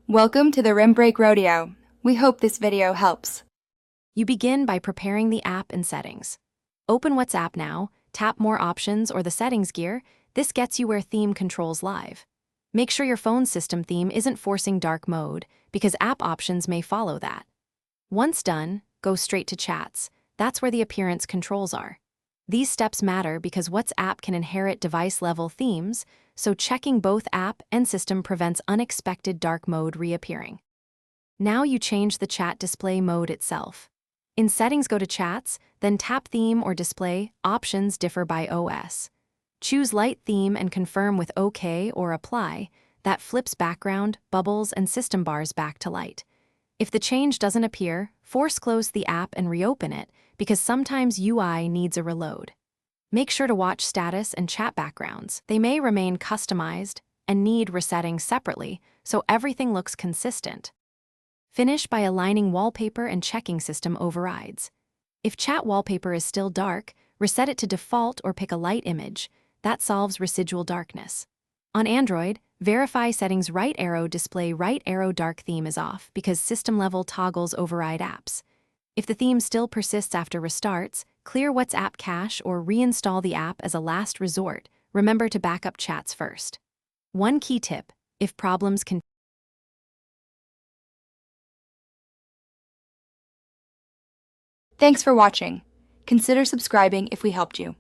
Welcome to the Rim Break Rodeo. We hope this video helps. You begin by preparing the app and settings. Open WhatsApp now, tap More Options or the Settings gear. This gets you where theme controls live. Make sure your phone's system theme isn't forcing dark mode, because app options may follow that. Once done, go straight to chats. That's where the appearance controls are. These steps matter because WhatsApp can inherit device-level themes, so checking both app and system prevents unexpected dark mode reappearing. Now you change the chat display mode itself. In Settings, go to Chats, then tap Theme or Display. Options differ by OS. Choose Light Theme and confirm with OK or Apply. That flips background, bubbles, and system bars back to light. If the change doesn't appear, force close the app and reopen it, because sometimes UI needs a reload. Make sure to watch status and chat backgrounds. They may remain customized and need resetting separately, so everything looks consistent. Finish by aligning wallpaper and checking system overrides. If chat wallpaper is still dark, reset it to default or pick a light image. That solves residual darkness. On Android, verify settings right arrow display right arrow dark theme is off because system-level toggles override apps. If the theme still persists after restarts, clear WhatsApp cache or reinstall the app as a last resort. Remember to back up chats first. One key tip: if problems continue. Thanks for watching. Consider subscribing if we helped you.